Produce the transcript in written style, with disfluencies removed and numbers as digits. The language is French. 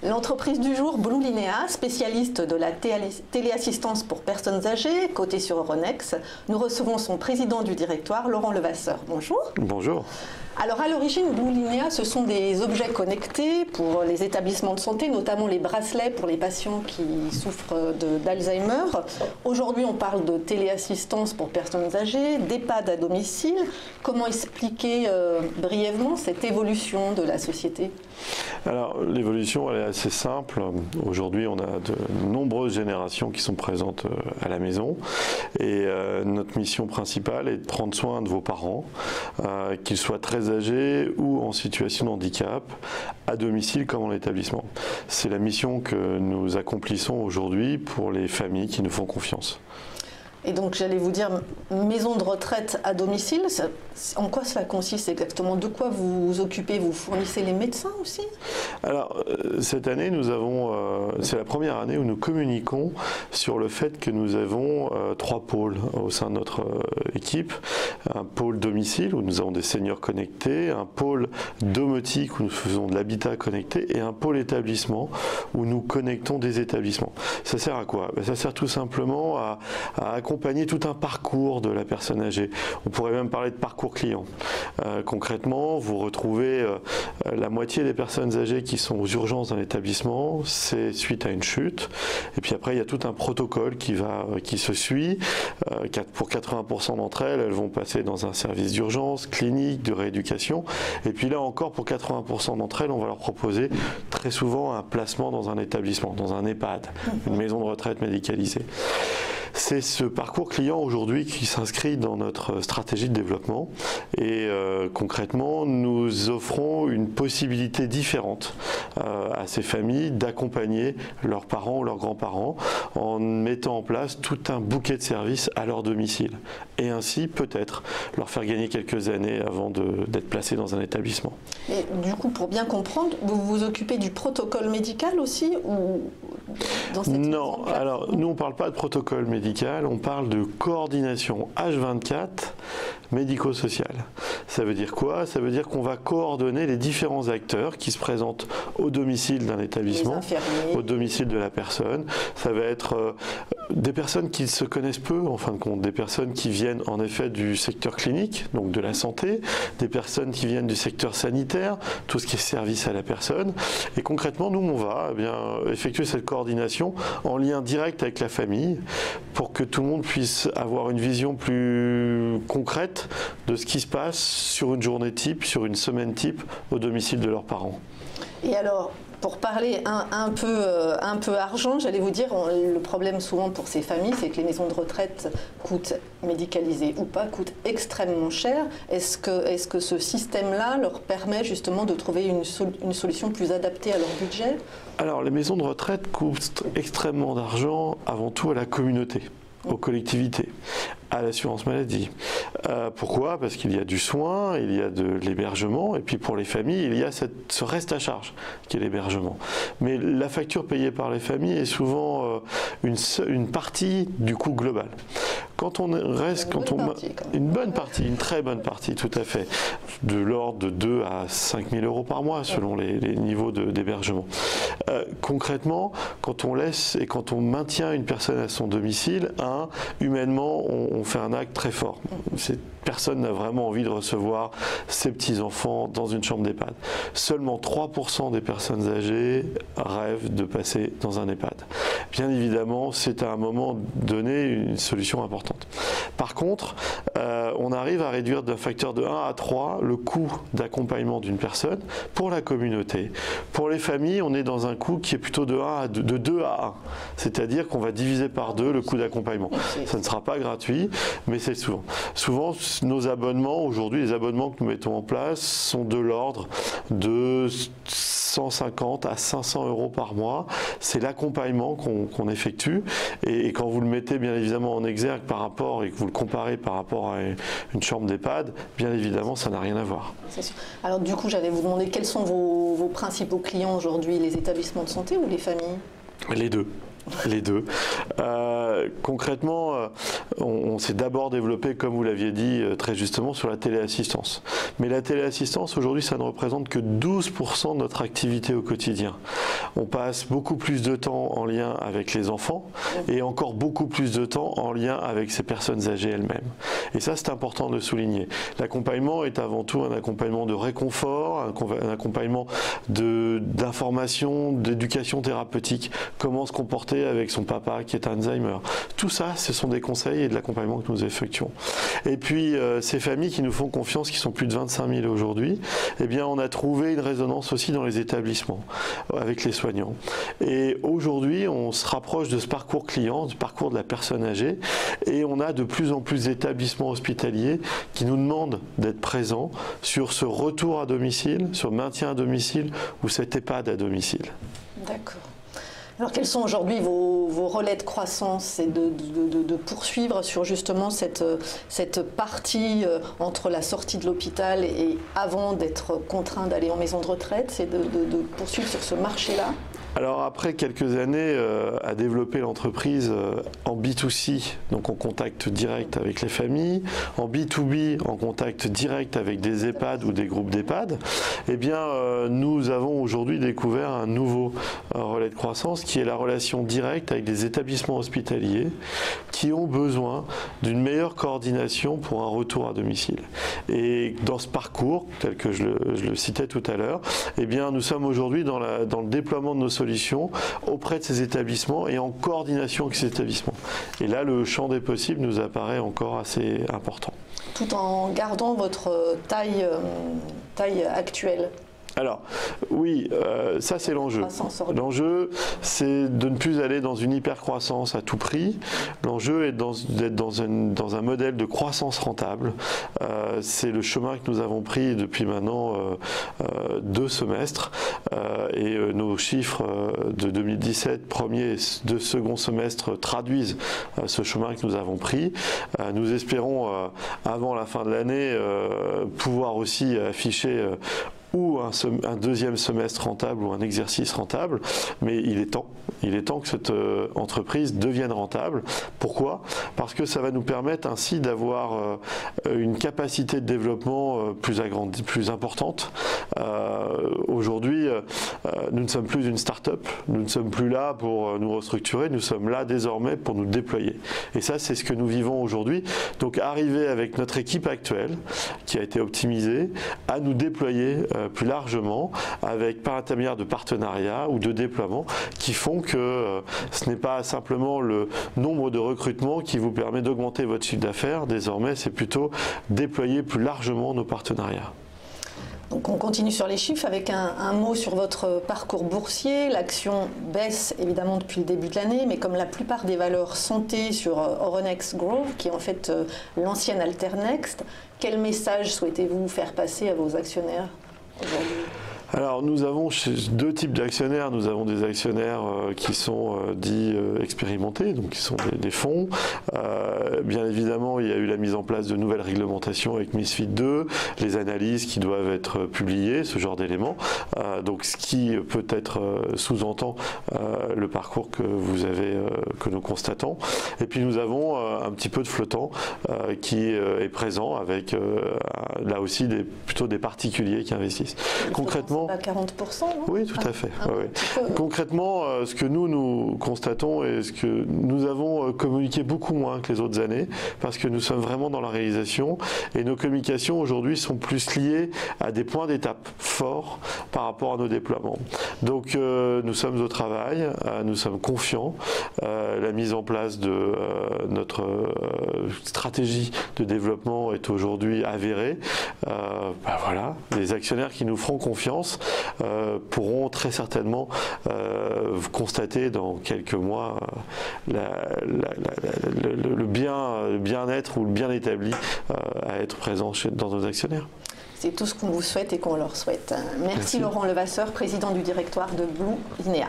L'entreprise du jour, Blue Linea, spécialiste de la téléassistance pour personnes âgées, cotée sur Euronext. Nous recevons son président du directoire, Laurent Levasseur. Bonjour. Bonjour. Alors à l'origine, Blue Linea, ce sont des objets connectés pour les établissements de santé, notamment les bracelets pour les patients qui souffrent d'Alzheimer. Aujourd'hui, on parle de téléassistance pour personnes âgées, d'EHPAD à domicile. Comment expliquer brièvement cette évolution de la société ? Alors l'évolution elle est assez simple. Aujourd'hui on a de nombreuses générations qui sont présentes à la maison et notre mission principale est de prendre soin de vos parents, qu'ils soient très âgés ou en situation de handicap, à domicile comme en établissement. C'est la mission que nous accomplissons aujourd'hui pour les familles qui nous font confiance. Et donc j'allais vous dire, maison de retraite à domicile, en quoi cela consiste exactement? De quoi vous vous occupez? Vous fournissez les médecins aussi? Alors cette année, c'est la première année où nous communiquons sur le fait que nous avons 3 pôles au sein de notre équipe. Un pôle domicile où nous avons des seniors connectés, un pôle domotique où nous faisons de l'habitat connecté et un pôle établissement où nous connectons des établissements. Ça sert à quoi? Ça sert tout simplement à accompagner tout un parcours de la personne âgée. On pourrait même parler de parcours client. Concrètement, vous retrouvez la moitié des personnes âgées qui sont aux urgences dans l'établissement, c'est suite à une chute. Et puis après, il y a tout un protocole qui se suit. Pour 80% d'entre elles, elles vont passer dans un service d'urgence, clinique, de rééducation. Et puis là encore, pour 80% d'entre elles, on va leur proposer très souvent un placement dans un établissement, dans un EHPAD, une maison de retraite médicalisée. C'est ce parcours client aujourd'hui qui s'inscrit dans notre stratégie de développement et concrètement nous offrons une possibilité différente à ces familles d'accompagner leurs parents ou leurs grands-parents en mettant en place tout un bouquet de services à leur domicile et ainsi peut-être leur faire gagner quelques années avant d'être placés dans un établissement. Et du coup, pour bien comprendre, vous vous occupez du protocole médical aussi ou dans cette Non, alors nous on ne parle pas de protocole médical, on parle de coordination H24 médico-sociale. Ça veut dire quoi? Ça veut dire qu'on va coordonner les différents acteurs qui se présentent au domicile d'un établissement, au domicile de la personne. Ça va être des personnes qui se connaissent peu en fin de compte, des personnes qui viennent en effet du secteur clinique, donc de la santé, des personnes qui viennent du secteur sanitaire, tout ce qui est service à la personne. Et concrètement, nous, on va effectuer cette coordination en lien direct avec la famille pour que tout le monde puisse avoir une vision plus concrète de ce qui se passe sur une journée type, sur une semaine type au domicile de leurs parents. Et alors, pour parler un peu argent, j'allais vous dire, le problème souvent pour ces familles, c'est que les maisons de retraite coûtent, médicalisées ou pas, coûtent extrêmement cher. Est-ce que ce système-là leur permet justement de trouver une solution plus adaptée à leur budget? Alors, les maisons de retraite coûtent extrêmement d'argent avant tout à la communauté, aux collectivités, à l'assurance maladie. Pourquoi? Parce qu'il y a du soin, il y a de l'hébergement, et puis pour les familles, il y a ce reste à charge qui est l'hébergement. Mais la facture payée par les familles est souvent une partie du coût global. Quand on reste, une très bonne partie, tout à fait, de l'ordre de 2 à 5 000 euros par mois selon les niveaux d'hébergement. Concrètement, quand on laisse et quand on maintient une personne à son domicile, humainement, on fait un acte très fort. Cette personne n'a vraiment envie de recevoir ses petits-enfants dans une chambre d'EHPAD. Seulement 3% des personnes âgées rêvent de passer dans un EHPAD. Bien évidemment, c'est à un moment donné une solution importante. Par contre, on arrive à réduire d'un facteur de 1 à 3 le coût d'accompagnement d'une personne pour la communauté. Pour les familles, on est dans un coût qui est plutôt de 2 à 1. C'est-à-dire qu'on va diviser par 2 le coût d'accompagnement. Ça ne sera pas gratuit, mais c'est souvent. Souvent, nos abonnements, aujourd'hui, les abonnements que nous mettons en place sont de l'ordre de 150 à 500 euros par mois. C'est l'accompagnement qu'on effectue. Et quand vous le mettez bien évidemment en exergue par rapport et que vous le comparez par rapport à une chambre d'EHPAD, bien évidemment, ça n'a rien à voir. C'est sûr. Alors du coup, j'allais vous demander quels sont vos principaux clients aujourd'hui, les établissements de santé ou les familles? Les deux. Les deux. Concrètement, on s'est d'abord développé, comme vous l'aviez dit très justement, sur la téléassistance. Mais la téléassistance, aujourd'hui, ça ne représente que 12% de notre activité au quotidien. On passe beaucoup plus de temps en lien avec les enfants et encore beaucoup plus de temps en lien avec ces personnes âgées elles-mêmes. Et ça, c'est important de le souligner. L'accompagnement est avant tout un accompagnement de réconfort, un accompagnement d'information, d'éducation thérapeutique, comment se comporter avec son papa qui est Alzheimer. Tout ça, ce sont des conseils et de l'accompagnement que nous effectuons. Et puis, ces familles qui nous font confiance, qui sont plus de 25 000 aujourd'hui, eh bien, on a trouvé une résonance aussi dans les établissements, avec les soignants. Et aujourd'hui, on se rapproche de ce parcours client, du parcours de la personne âgée, et on a de plus en plus d'établissements hospitaliers qui nous demandent d'être présents sur ce retour à domicile, sur le maintien à domicile ou cet EHPAD à domicile. D'accord. Alors quels sont aujourd'hui vos relais de croissance et de poursuivre sur justement cette partie entre la sortie de l'hôpital et avant d'être contraint d'aller en maison de retraite, c'est de poursuivre sur ce marché-là? Alors après quelques années à développer l'entreprise en B2C, donc en contact direct avec les familles, en B2B, en contact direct avec des EHPAD ou des groupes d'EHPAD, eh bien nous avons aujourd'hui découvert un nouveau relais de croissance qui est la relation directe avec des établissements hospitaliers qui ont besoin d'une meilleure coordination pour un retour à domicile. Et dans ce parcours, tel que je le citais tout à l'heure, eh bien nous sommes aujourd'hui dans le déploiement de nos solutions auprès de ces établissements et en coordination avec ces établissements. Et là, le champ des possibles nous apparaît encore assez important. Tout en gardant votre taille actuelle. Alors, oui, ça c'est l'enjeu. L'enjeu, c'est de ne plus aller dans une hypercroissance à tout prix. L'enjeu est d'être dans un modèle de croissance rentable. C'est le chemin que nous avons pris depuis maintenant 2 semestres. Et nos chiffres de 2017, premier et de second semestre, traduisent ce chemin que nous avons pris. Nous espérons, avant la fin de l'année, pouvoir aussi afficher ou un deuxième semestre rentable ou un exercice rentable, mais il est temps que cette entreprise devienne rentable. Pourquoi? Parce que ça va nous permettre ainsi d'avoir une capacité de développement plus importante. Aujourd'hui, nous ne sommes plus une start-up, nous ne sommes plus là pour nous restructurer, nous sommes là désormais pour nous déployer. Et ça, c'est ce que nous vivons aujourd'hui. Donc arriver avec notre équipe actuelle, qui a été optimisée, à nous déployer plus largement par l'intermédiaire de partenariats ou de déploiements qui font que ce n'est pas simplement le nombre de recrutements qui vous permet d'augmenter votre chiffre d'affaires. Désormais, c'est plutôt déployer plus largement nos partenariats. Donc on continue sur les chiffres avec un mot sur votre parcours boursier. L'action baisse évidemment depuis le début de l'année, mais comme la plupart des valeurs santé sur Euronext Growth, qui est en fait l'ancienne Alternext, quel message souhaitez-vous faire passer à vos actionnaires aujourd'hui? Alors nous avons 2 types d'actionnaires. Nous avons des actionnaires qui sont dits expérimentés, donc qui sont des fonds. Bien évidemment, il y a eu la mise en place de nouvelles réglementations avec MiFID II, les analyses qui doivent être publiées, ce genre d'éléments. Donc ce qui peut-être sous-entend le parcours que que nous constatons. Et puis nous avons un petit peu de flottant qui est présent avec là aussi plutôt des particuliers qui investissent. Concrètement, à 40%, non? Oui, tout à fait. Concrètement, ce que nous constatons et ce que nous avons communiqué beaucoup moins que les autres années, parce que nous sommes vraiment dans la réalisation et nos communications aujourd'hui sont plus liées à des points d'étape forts par rapport à nos déploiements. Donc nous sommes au travail, nous sommes confiants. La mise en place de notre stratégie de développement est aujourd'hui avérée. Voilà, les actionnaires qui nous feront confiance pourront très certainement constater dans quelques mois le bien-être ou le bien établi à être présent dans nos actionnaires. C'est tout ce qu'on vous souhaite et qu'on leur souhaite. Merci Laurent Levasseur, président du directoire de Blue Linea.